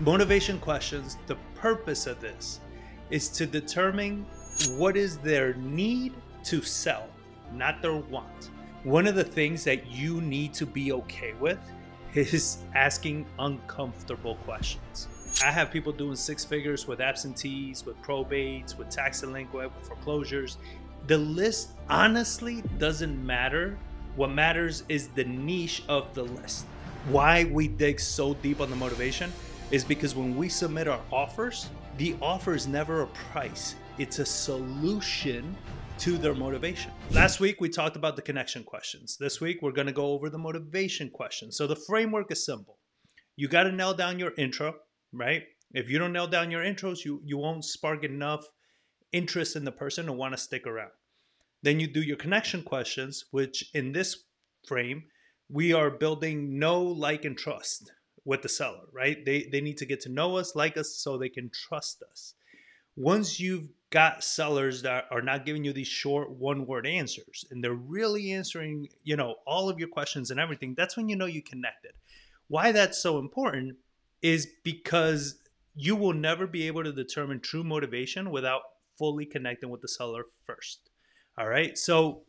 Motivation questions, the purpose of this is to determine what is their need to sell, not their want. One of the things that you need to be okay with is asking uncomfortable questions. I have people doing six figures with absentees, with probates, with tax delinquent, with foreclosures. The list honestly doesn't matter. What matters is the niche of the list. Why we dig so deep on the motivation is because when we submit our offers, the offer is never a price. It's a solution to their motivation. Last week, we talked about the connection questions. This week, we're gonna go over the motivation questions. So the framework is simple. You gotta nail down your intro, right? If you don't nail down your intros, you won't spark enough interest in the person to wanna stick around. Then you do your connection questions, which in this frame, we are building know, like, and trust with the seller, right? They need to get to know us, like us, so they can trust us. Once you've got sellers that are not giving you these short one-word answers and they're really answering, all of your questions and everything, that's when you know you connected. Why that's so important is because you will never be able to determine true motivation without fully connecting with the seller first. All right. So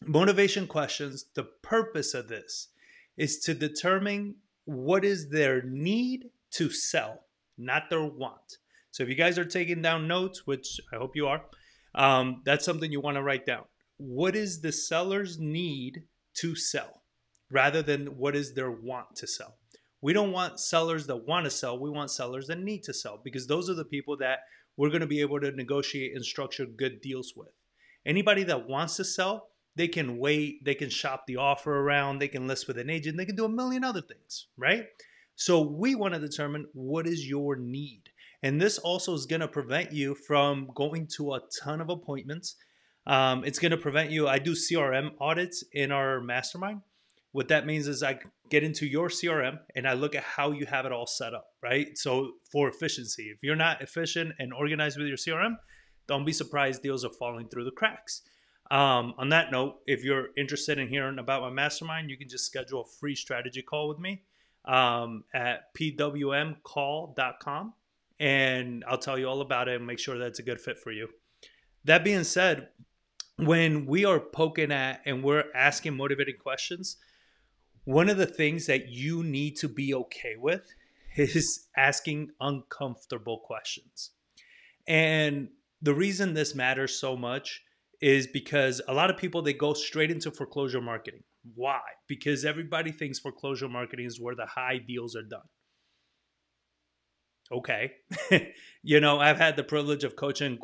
motivation questions, the purpose of this is to determine what is their need to sell, not their want. So if you guys are taking down notes, which I hope you are, that's something you want to write down. What is the seller's need to sell rather than what is their want to sell? We don't want sellers that want to sell. We want sellers that need to sell, because those are the people that we're going to be able to negotiate and structure good deals with. Anybody that wants to sell, they can wait, they can shop the offer around, they can list with an agent, they can do a million other things, right? So we want to determine what is your need. And this also is going to prevent you from going to a ton of appointments. It's going to prevent you. I do CRM audits in our mastermind. What that means is I get into your CRM and I look at how you have it all set up, right? So for efficiency, if you're not efficient and organized with your CRM, don't be surprised deals are falling through the cracks. On that note, if you're interested in hearing about my mastermind, you can just schedule a free strategy call with me at pwmcall.com, and I'll tell you all about it and make sure that it's a good fit for you. That being said, when we are poking at and we're asking motivating questions, one of the things that you need to be okay with is asking uncomfortable questions. And the reason this matters so much is because a lot of people, they go straight into foreclosure marketing. Why? Because everybody thinks foreclosure marketing is where the high deals are done. Okay. I've had the privilege of coaching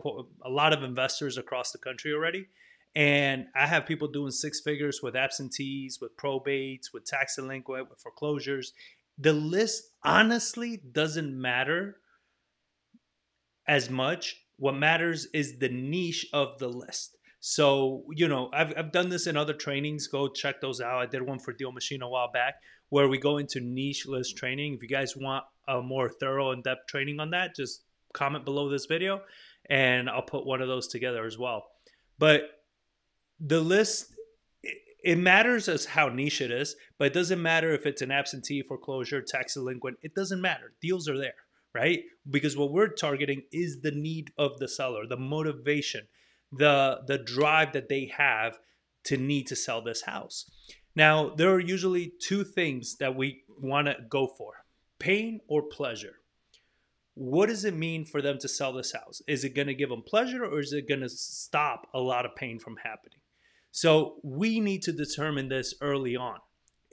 a lot of investors across the country already. And I have people doing six figures with absentees, with probates, with tax delinquent, with foreclosures. The list honestly doesn't matter as much. What matters is the niche of the list. So, I've done this in other trainings. Go check those out. I did one for Deal Machine a while back where we go into niche list training. If you guys want a more thorough in-depth training on that, just comment below this video and I'll put one of those together as well. But the list, it matters as how niche it is, but it doesn't matter if it's an absentee, foreclosure, tax delinquent. It doesn't matter. Deals are there, right? Because what we're targeting is the need of the seller, the motivation, the drive that they have to need to sell this house. Now, there are usually two things that we want to go for: pain or pleasure. What does it mean for them to sell this house? Is it going to give them pleasure, or is it going to stop a lot of pain from happening? So we need to determine this early on.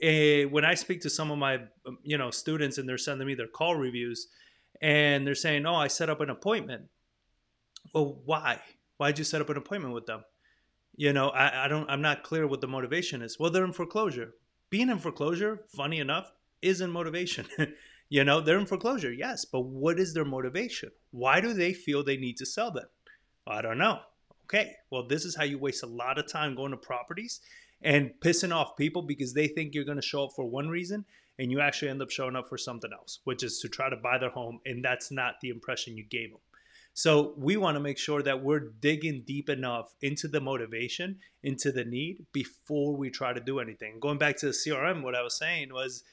When I speak to some of my students and they're sending me their call reviews and they're saying, "Oh, I set up an appointment." Well, why? Why'd you set up an appointment with them? I'm not clear what the motivation is. Well, they're in foreclosure. Being in foreclosure, funny enough, isn't motivation. They're in foreclosure, yes, but what is their motivation? Why do they feel they need to sell them? I don't know. Okay, well, this is how you waste a lot of time going to properties and pissing off people because they think you're going to show up for one reason and you actually end up showing up for something else, which is to try to buy their home, and that's not the impression you gave them. So we want to make sure that we're digging deep enough into the motivation, into the need, before we try to do anything. Going back to the CRM, what I was saying was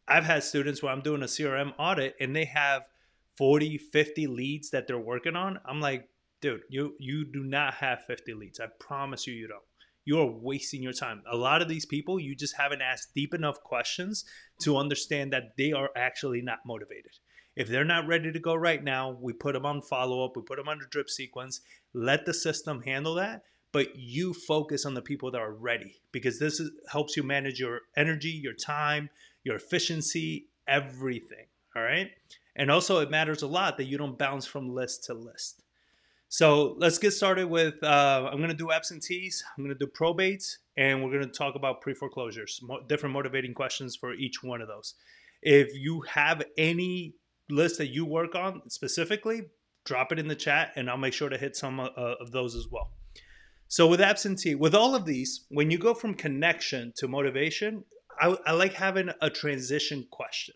I've had students where I'm doing a CRM audit and they have 40, 50 leads that they're working on. I'm like, dude, you do not have 50 leads. I promise you, you don't. You are wasting your time. A lot of these people, you just haven't asked deep enough questions to understand that they are actually not motivated. If they're not ready to go right now, we put them on follow-up, we put them on the drip sequence, let the system handle that, but you focus on the people that are ready, because helps you manage your energy, your time, your efficiency, everything, all right? And also it matters a lot that you don't bounce from list to list. So let's get started with, I'm going to do absentees, I'm going to do probates, and we're going to talk about pre-foreclosures, different motivating questions for each one of those. If you have any list that you work on specifically, drop it in the chat and I'll make sure to hit some of those as well. So with absentee, with all of these, when you go from connection to motivation, I like having a transition question.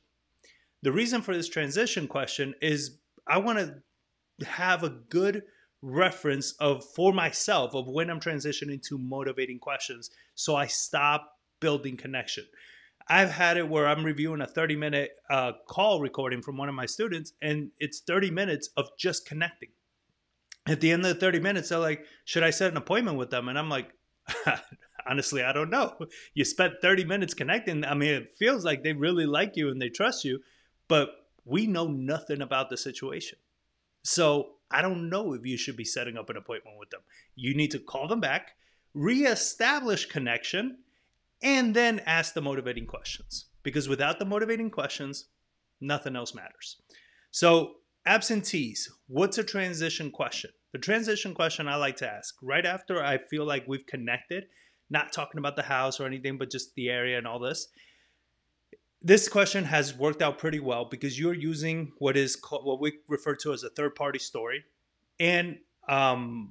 The reason for this transition question is I want to have a good reference for myself of when I'm transitioning to motivating questions, so I stop building connection. I've had it where I'm reviewing a 30-minute call recording from one of my students, and it's 30 minutes of just connecting. At the end of the 30 minutes, they're like, should I set an appointment with them? And I'm like, honestly, I don't know. You spent 30 minutes connecting. I mean, it feels like they really like you and they trust you, but we know nothing about the situation. So I don't know if you should be setting up an appointment with them. You need to call them back, reestablish connection, and then ask the motivating questions. Because without the motivating questions, nothing else matters. So absentees, what's a transition question? The transition question I like to ask right after I feel like we've connected, not talking about the house or anything, but just the area and all this. This question has worked out pretty well because you're using what we refer to as a third-party story and kind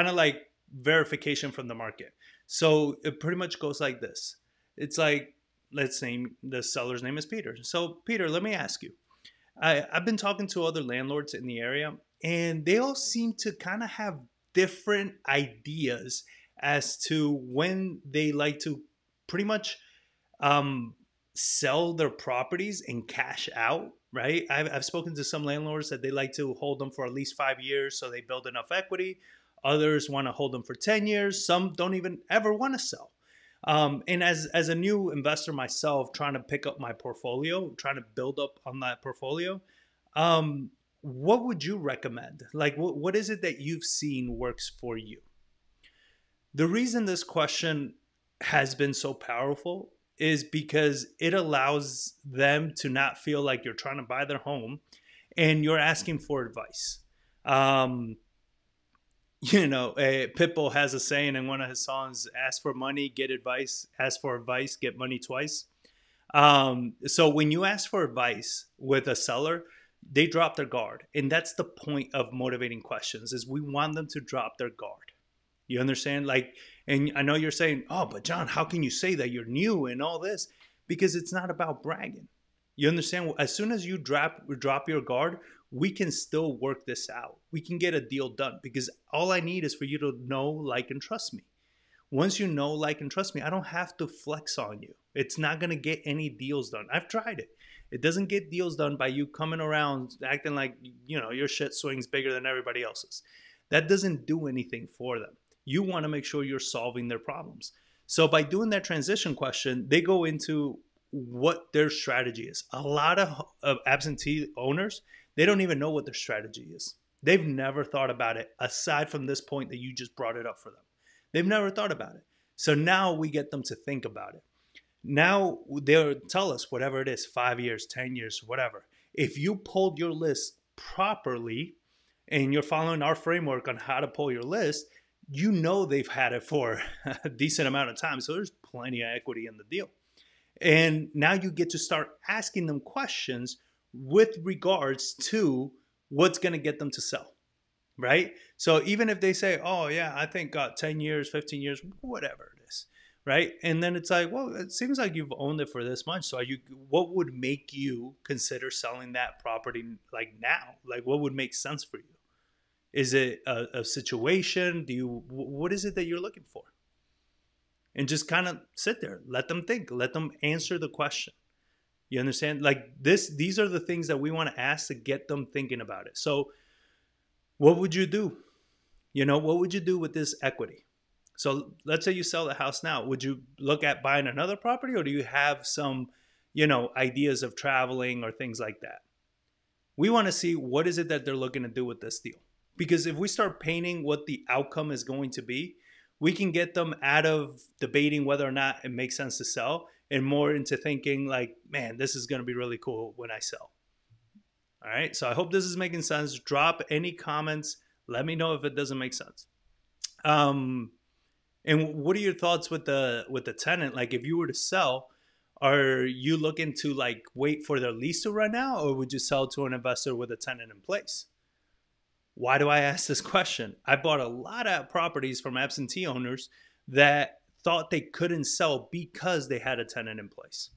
of like verification from the market. So it pretty much goes like this. It's like, let's name the seller's name is Peter. So Peter, let me ask you. I've been talking to other landlords in the area, and they all seem to kind of have different ideas as to when they like to pretty much sell their properties and cash out, right? I've spoken to some landlords that they like to hold them for at least 5 years so they build enough equity. Others want to hold them for 10 years. Some don't even ever want to sell. And as a new investor myself, trying to pick up my portfolio, trying to build up on that portfolio, what would you recommend? Like, what is it that you've seen works for you? The reason this question has been so powerful is because it allows them to not feel like you're trying to buy their home and you're asking for advice. Pitbull has a saying in one of his songs, ask for money, get advice, ask for advice, get money twice. So when you ask for advice with a seller, they drop their guard. And that's the point of motivating questions, is we want them to drop their guard. You understand? And I know you're saying, oh, but John, how can you say that you're new and all this? Because it's not about bragging. You understand? As soon as you drop your guard, we can still work this out. We can get a deal done, because all I need is for you to know, like, and trust me. Once you know, like, and trust me, I don't have to flex on you. It's not going to get any deals done. I've tried it. It doesn't get deals done by you coming around acting like, your shit swings bigger than everybody else's. That doesn't do anything for them. You want to make sure you're solving their problems. So by doing that transition question, they go into what their strategy is. A lot of absentee owners, they don't even know what their strategy is. They've never thought about it aside from this point that you just brought it up for them. They've never thought about it. So now we get them to think about it. Now they'll tell us whatever it is, 5 years, 10 years, whatever. If you pulled your list properly and you're following our framework on how to pull your list, they've had it for a decent amount of time. So there's plenty of equity in the deal. And now you get to start asking them questions with regards to what's going to get them to sell, right? So even if they say, oh yeah, I think 10 years, 15 years, whatever it is, right? And then it's like, well, it seems like you've owned it for this much. So what would make you consider selling that property like now? Like, what would make sense for you? Is it a situation? What is it that you're looking for? And just kind of sit there, let them think, let them answer the question. You understand? Like these are the things that we want to ask to get them thinking about it. So what would you do? What would you do with this equity? So let's say you sell the house now. Would you look at buying another property, or do you have some, ideas of traveling or things like that? We want to see what is it that they're looking to do with this deal. Because if we start painting what the outcome is going to be, we can get them out of debating whether or not it makes sense to sell and more into thinking like, man, this is going to be really cool when I sell. All right. So I hope this is making sense. Drop any comments. Let me know if it doesn't make sense. And what are your thoughts with the tenant? Like, if you were to sell, are you looking to like wait for their lease to run out, or would you sell to an investor with a tenant in place? Why do I ask this question? I bought a lot of properties from absentee owners that thought they couldn't sell because they had a tenant in place.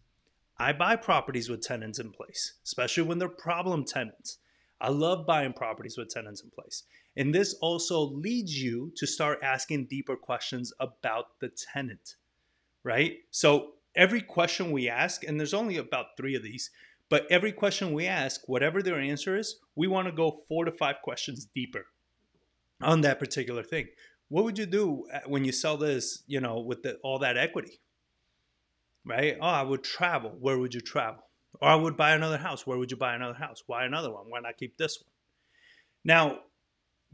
I buy properties with tenants in place, especially when they're problem tenants. I love buying properties with tenants in place. And this also leads you to start asking deeper questions about the tenant, right? So every question we ask, and there's only about 3 of these, but every question we ask, whatever their answer is, we want to go 4 to 5 questions deeper on that particular thing. What would you do when you sell this, with all that equity, right? Oh, I would travel. Where would you travel? Or I would buy another house. Where would you buy another house? Why another one? Why not keep this one? Now,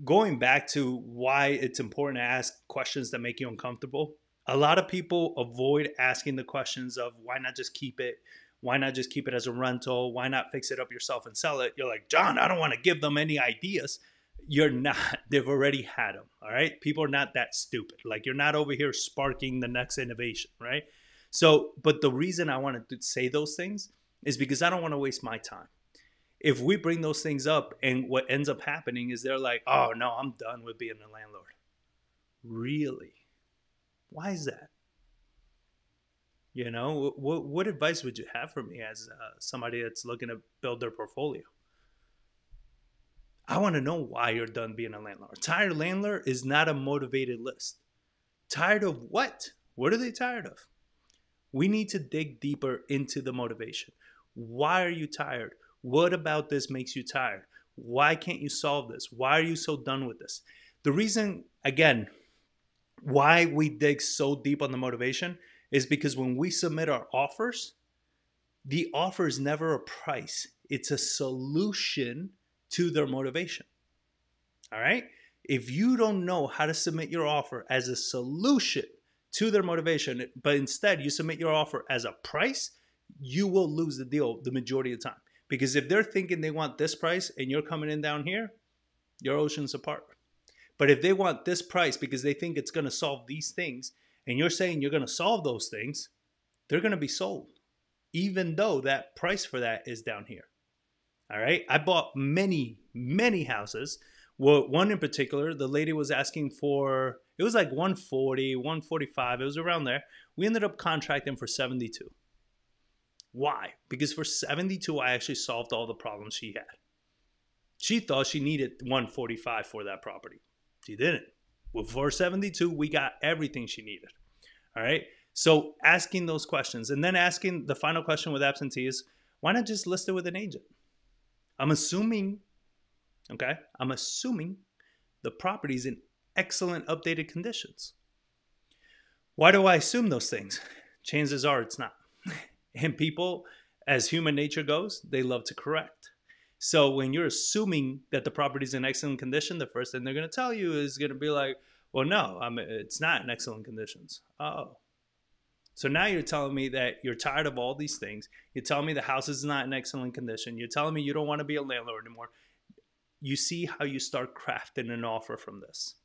going back to why it's important to ask questions that make you uncomfortable, a lot of people avoid asking the questions of why not just keep it? Why not just keep it as a rental? Why not fix it up yourself and sell it? You're like, John, I don't want to give them any ideas. You're not. They've already had them, all right? People are not that stupid. Like, you're not over here sparking the next innovation, right? So, but the reason I wanted to say those things is because I don't want to waste my time. If we bring those things up and what ends up happening is they're like, oh, no, I'm done with being a landlord. Really? Why is that? What advice would you have for me as somebody that's looking to build their portfolio? I want to know why you're done being a landlord. Tired landlord is not a motivated list. Tired of what? What are they tired of? We need to dig deeper into the motivation. Why are you tired? What about this makes you tired? Why can't you solve this? Why are you so done with this? The reason, again, why we dig so deep on the motivation is because when we submit our offers, the offer is never a price. It's a solution to their motivation. All right? If you don't know how to submit your offer as a solution to their motivation, but instead you submit your offer as a price, you will lose the deal the majority of the time. Because if they're thinking they want this price and you're coming in down here, you're oceans apart. But if they want this price because they think it's going to solve these things, and you're saying you're going to solve those things, they're going to be sold, even though that price for that is down here. All right. I bought many, many houses. Well, one in particular, the lady was asking for, it was like 140, 145. It was around there. We ended up contracting for 72. Why? Because for 72, I actually solved all the problems she had. She thought she needed 145 for that property. She didn't. Well, for 72, we got everything she needed. All right. So asking those questions, and then asking the final question with absentee is, why not just list it with an agent? I'm assuming the property's in excellent updated conditions. Why do I assume those things? Chances are it's not. And people, as human nature goes, they love to correct. So when you're assuming that the property's in excellent condition, the first thing they're going to tell you is going to be like, well, no, it's not in excellent conditions. Oh. So now you're telling me that you're tired of all these things. You're telling me the house is not in excellent condition. You're telling me you don't want to be a landlord anymore. You see how you start crafting an offer from this.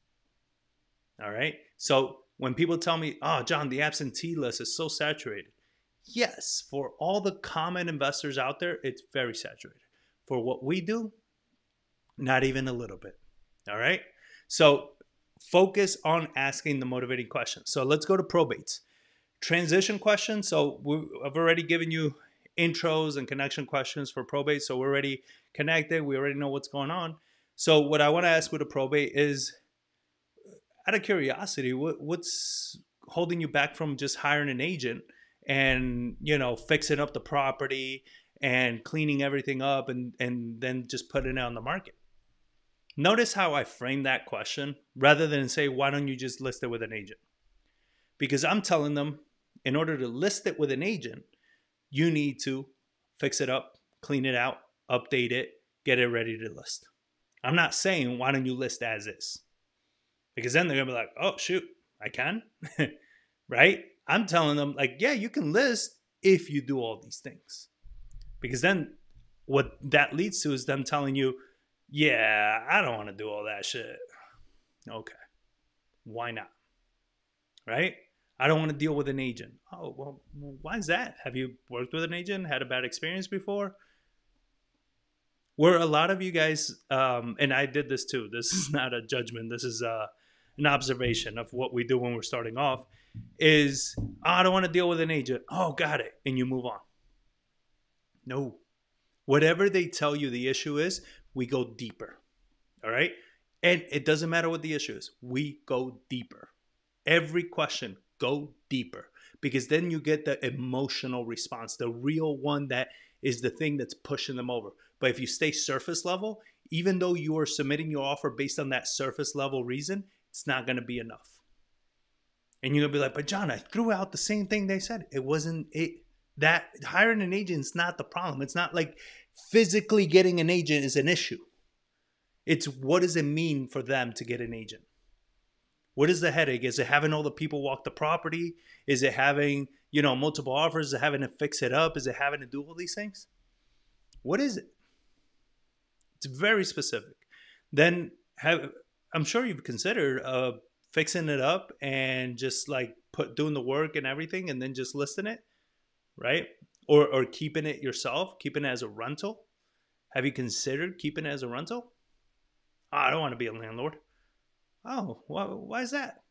All right. So when people tell me, oh, John, the absentee list is so saturated. Yes, for all the common investors out there, it's very saturated. For what we do, not even a little bit. All right. So focus on asking the motivating questions. So let's go to probates. Transition questions. So I've already given you intros and connection questions for probate. So we're already connected. We already know what's going on. So what I want to ask with a probate is, out of curiosity, what's holding you back from just hiring an agent and, you know, fixing up the property and cleaning everything up and then just putting it on the market. Notice how I frame that question rather than say, why don't you just list it with an agent? Because I'm telling them, in order to list it with an agent, you need to fix it up, clean it out, update it, get it ready to list. I'm not saying, why don't you list as is? Because then they're going to be like, oh, shoot, I can, right? I'm telling them, like, yeah, you can list if you do all these things. Because then what that leads to is them telling you, yeah, I don't want to do all that shit. Okay, why not? Right? I don't want to deal with an agent. Oh, well, why is that? Have you worked with an agent? Had a bad experience before? Where a lot of you guys, and I did this too. This is not a judgment. This is an observation of what we do when we're starting off. Is, oh, I don't want to deal with an agent. Oh, got it. And you move on. No. Whatever they tell you the issue is, we go deeper. All right? And it doesn't matter what the issue is. We go deeper. Every question, go deeper. Because then you get the emotional response, the real one that is the thing that's pushing them over. But if you stay surface level, even though you are submitting your offer based on that surface level reason, it's not going to be enough. And you're going to be like, but John, I threw out the same thing they said. It wasn't it. That hiring an agent is not the problem. It's not like physically getting an agent is an issue. It's what does it mean for them to get an agent? What is the headache? Is it having all the people walk the property? Is it having, you know, multiple offers? Is it having to fix it up? Is it having to do all these things? What is it? It's very specific. Then I'm sure you've considered fixing it up and just like doing the work and everything and then just listing it, right? Or keeping it yourself, keeping it as a rental. Have you considered keeping it as a rental? Oh, I don't want to be a landlord. Oh, why is that?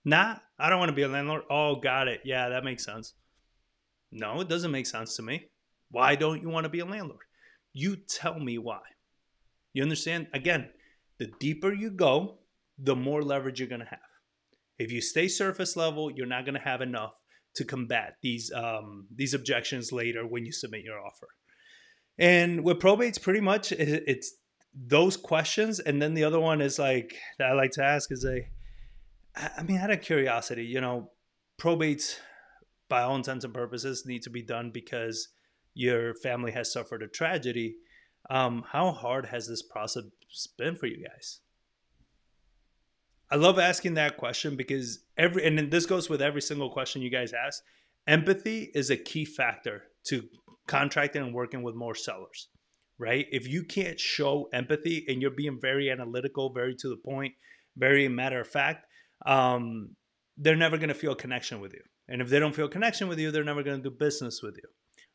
Nah, I don't want to be a landlord. Oh, got it. Yeah, that makes sense. No, it doesn't make sense to me. Why don't you want to be a landlord? You tell me why. You understand? Again, the deeper you go, the more leverage you're going to have. If you stay surface level, you're not going to have enough to combat these objections later when you submit your offer. And with probate's pretty much it's those questions, and then the other one is like that I like to ask is I mean, out of curiosity, you know, probates by all intents and purposes need to be done because your family has suffered a tragedy. How hard has this process been for you guys? I love asking that question because and this goes with every single question you guys ask. Empathy is a key factor to contracting and working with more sellers, right? If you can't show empathy and you're being very analytical, very to the point, very matter of fact, they're never going to feel a connection with you. And if they don't feel a connection with you, they're never going to do business with you,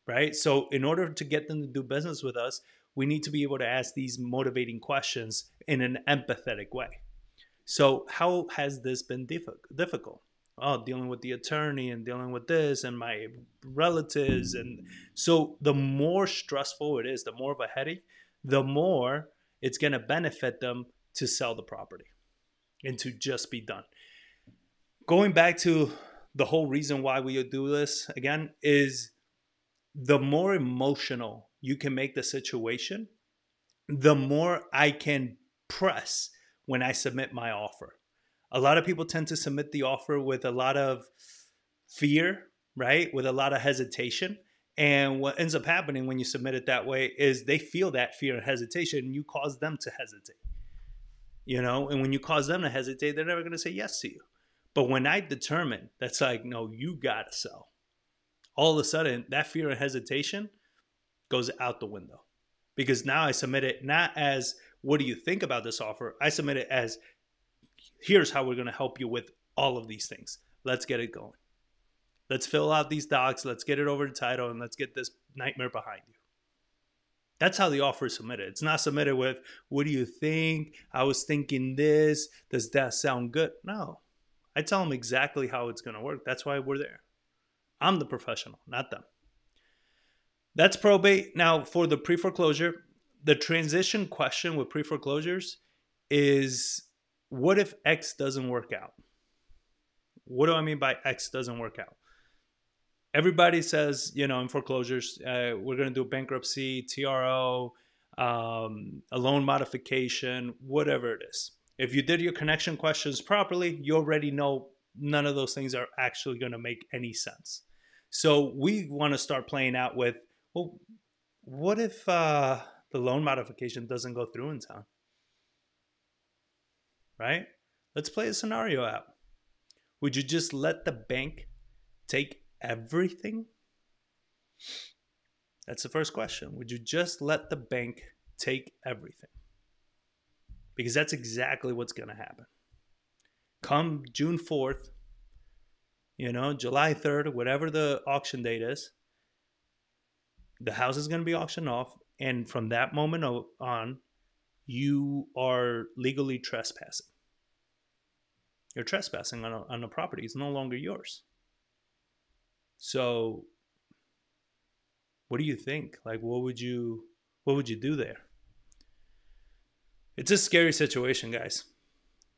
right? So in order to get them to do business with us, we need to be able to ask these motivating questions in an empathetic way. So how has this been difficult? Oh, dealing with the attorney and dealing with this and my relatives. And so the more stressful it is, the more of a headache, the more it's going to benefit them to sell the property and to just be done. Going back to the whole reason why we do this again is the more emotional you can make the situation, the more I can press when I submit my offer. A lot of people tend to submit the offer with a lot of fear, right? With a lot of hesitation. And what ends up happening when you submit it that way is they feel that fear and hesitation and you cause them to hesitate. You know, and when you cause them to hesitate, they're never going to say yes to you. But when I determine that's like, no, you got to sell, all of a sudden that fear and hesitation goes out the window. Because now I submit it not as, what do you think about this offer? I submit it as, here's how we're going to help you with all of these things. Let's get it going. Let's fill out these docs. Let's get it over to title and let's get this nightmare behind you. That's how the offer is submitted. It's not submitted with, what do you think? I was thinking this. Does that sound good? No. I tell them exactly how it's going to work. That's why we're there. I'm the professional, not them. That's probate. Now, for the pre-foreclosure, the transition question with pre-foreclosures is, what if X doesn't work out? What do I mean by X doesn't work out? everybody says, in foreclosures, we're going to do bankruptcy, TRO, a loan modification, whatever it is. If you did your connection questions properly, you already know none of those things are actually going to make any sense. So we want to start playing out with, well, what if the loan modification doesn't go through in town? Right? Let's play a scenario out. Would you just let the bank take everything? That's the first question. Would you just let the bank take everything? Because that's exactly what's going to happen. Come June 4th, July 3rd, whatever the auction date is, the house is going to be auctioned off. And from that moment on, you are legally trespassing. You're trespassing on a property. It's no longer yours. So what do you think? Like, what would you do there? It's a scary situation, guys.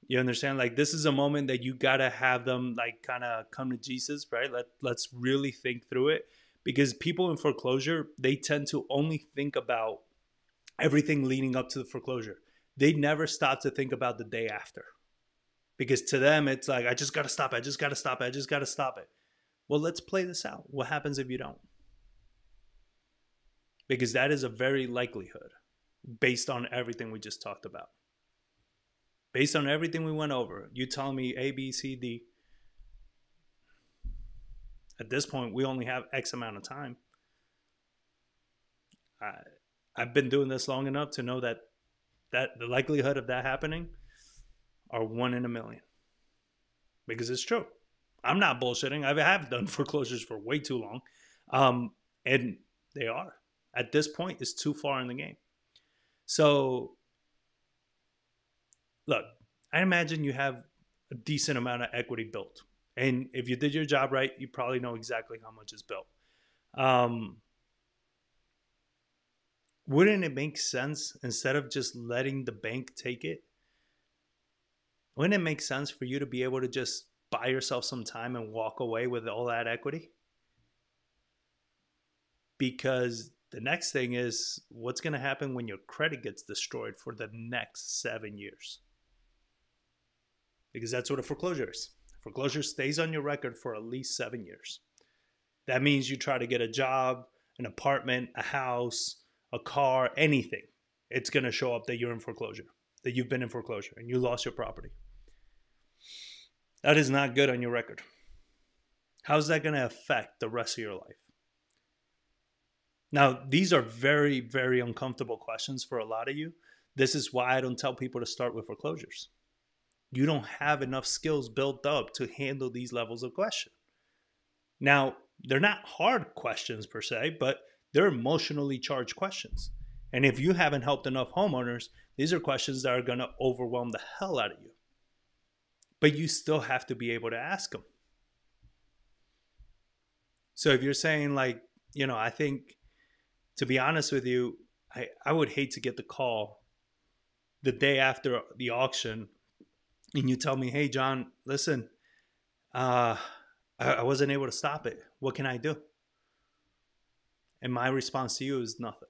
You understand? Like, this is a moment that you gotta have them like kind of come to Jesus, right? Let's really think through it, because people in foreclosure, they tend to only think about everything leading up to the foreclosure. They never stop to think about the day after, because to them it's like, I just gotta stop it. I just gotta stop it. I just gotta stop it. Well, let's play this out. What happens if you don't? Because that is a very likelihood based on everything we just talked about. Based on everything we went over, you tell me A, B, C, D. At this point, we only have X amount of time. I've been doing this long enough to know that the likelihood of that happening are 1 in a million. Because it's true. I'm not bullshitting. I have done foreclosures for way too long. And they are. At this point, it's too far in the game. So, look, I imagine you have a decent amount of equity built. And if you did your job right, you probably know exactly how much is built. Wouldn't it make sense, instead of just letting the bank take it, wouldn't it make sense for you to be able to just buy yourself some time and walk away with all that equity? Because the next thing is, what's going to happen when your credit gets destroyed for the next 7 years? Because that's what a foreclosure is. Foreclosure stays on your record for at least 7 years. That means you try to get a job, an apartment, a house, a car, anything. It's going to show up that you're in foreclosure, that you've been in foreclosure and you lost your property. That is not good on your record. How's that going to affect the rest of your life? Now, these are very, very uncomfortable questions for a lot of you. This is why I don't tell people to start with foreclosures. You don't have enough skills built up to handle these levels of question. Now, they're not hard questions per se, but they're emotionally charged questions. And if you haven't helped enough homeowners, these are questions that are going to overwhelm the hell out of you. But you still have to be able to ask them. So if you're saying like, I think, to be honest with you, I would hate to get the call the day after the auction and you tell me, hey, John, listen, I wasn't able to stop it. What can I do? And my response to you is nothing.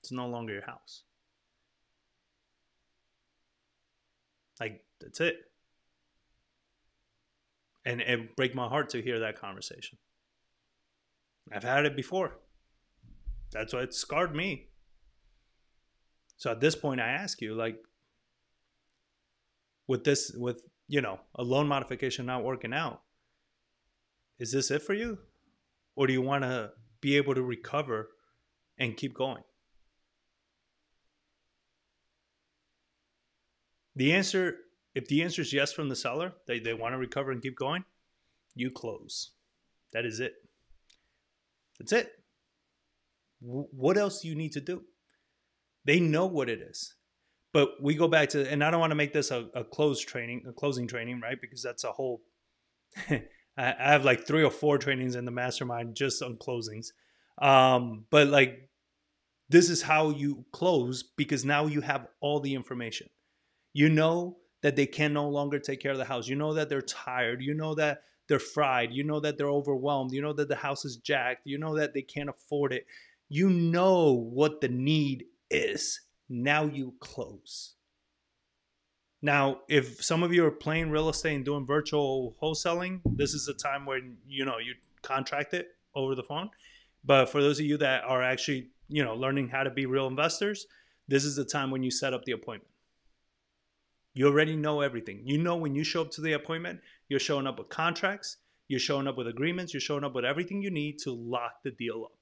It's no longer your house. Like, that's it. And it break my heart to hear that conversation. I've had it before. That's why it scarred me. So at this point, I ask you, like, with a loan modification not working out, is this it for you? Or do you want to be able to recover and keep going? If the answer is yes from the seller, they want to recover and keep going, you close. That is it. That's it. What else do you need to do? They know what it is. But we go back to, and I don't want to make this a closing training, right? Because that's a whole, I have like 3 or 4 trainings in the mastermind just on closings. But like, this is how you close, because now you have all the information. You know that they can no longer take care of the house. You know that they're tired. You know that they're fried. You know that they're overwhelmed. You know that the house is jacked. You know that they can't afford it. You know what the need is. Now you close. Now, if some of you are playing real estate and doing virtual wholesaling, this is the time when, you contract it over the phone. But for those of you that are actually, learning how to be real investors, this is the time when you set up the appointment. You already know everything. You know when you show up to the appointment, you're showing up with contracts, you're showing up with agreements, you're showing up with everything you need to lock the deal up,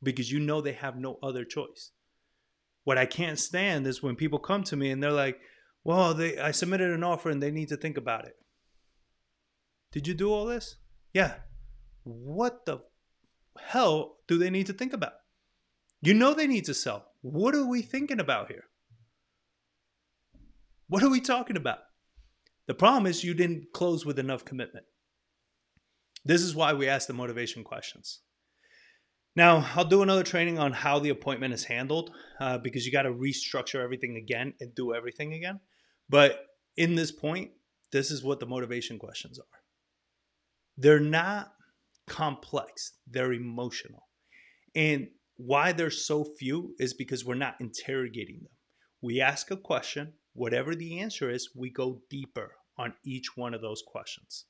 because you know they have no other choice. What I can't stand is when people come to me and they're like, well, I submitted an offer and they need to think about it. Did you do all this? Yeah. What the hell do they need to think about? You know they need to sell. What are we thinking about here? What are we talking about? The problem is you didn't close with enough commitment. This is why we ask the motivation questions. Now, I'll do another training on how the appointment is handled, because you got to restructure everything again and do everything again. But in this point, this is what the motivation questions are. They're not complex. They're emotional. And why there's so few is because we're not interrogating them. We ask a question. Whatever the answer is, we go deeper on each one of those questions.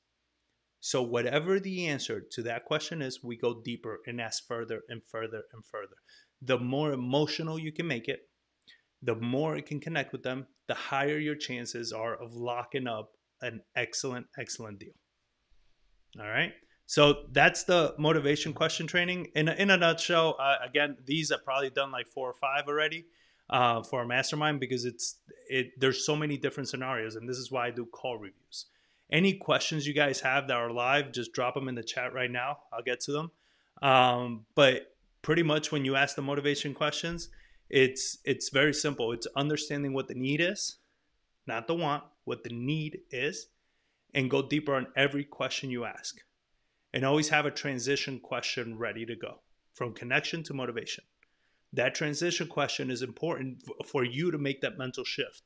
So whatever the answer to that question is, we go deeper and ask further and further and further. The more emotional you can make it, the more it can connect with them, the higher your chances are of locking up an excellent, excellent deal. All right. So that's the motivation question training. In a nutshell, again, these I've probably done like 4 or 5 already for a mastermind, because there's so many different scenarios. And this is why I do call reviews. Any questions you guys have that are live, just drop them in the chat right now. I'll get to them. But pretty much when you ask the motivation questions, it's very simple. It's understanding what the need is, not the want, what the need is, and go deeper on every question you ask. And always have a transition question ready to go from connection to motivation. That transition question is important for you to make that mental shift.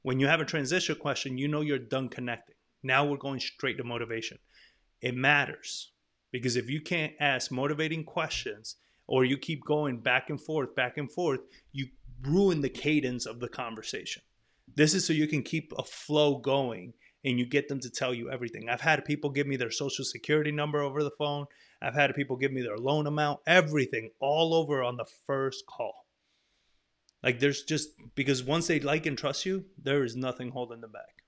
When you have a transition question, you know you're done connecting. Now we're going straight to motivation. It matters, because if you can't ask motivating questions, or you keep going back and forth, you ruin the cadence of the conversation. This is so you can keep a flow going and you get them to tell you everything. I've had people give me their social security number over the phone. I've had people give me their loan amount, everything, all over on the first call. Like, because once they like and trust you, there is nothing holding them back.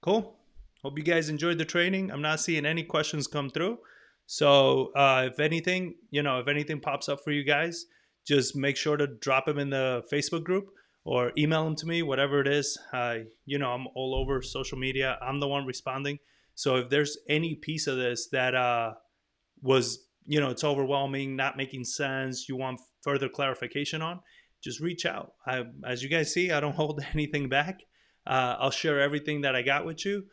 Cool. Hope you guys enjoyed the training. I'm not seeing any questions come through. So if anything pops up for you guys, just make sure to drop them in the Facebook group or email them to me, whatever it is. I'm all over social media. I'm the one responding. So if there's any piece of this that was, it's overwhelming, not making sense, you want further clarification on, just reach out. As you guys see, I don't hold anything back. I'll share everything that I got with you.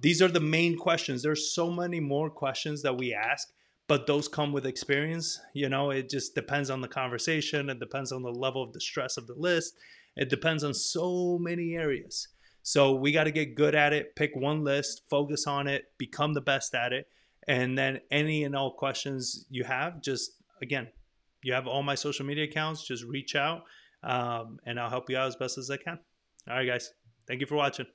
These are the main questions. There's so many more questions that we ask, but those come with experience. It just depends on the conversation. It depends on the level of the stress of the list. It depends on so many areas. So we got to get good at it. Pick one list, focus on it, become the best at it. And then any and all questions you have, again, you have all my social media accounts. Just reach out and I'll help you out as best as I can. All right, guys. Thank you for watching.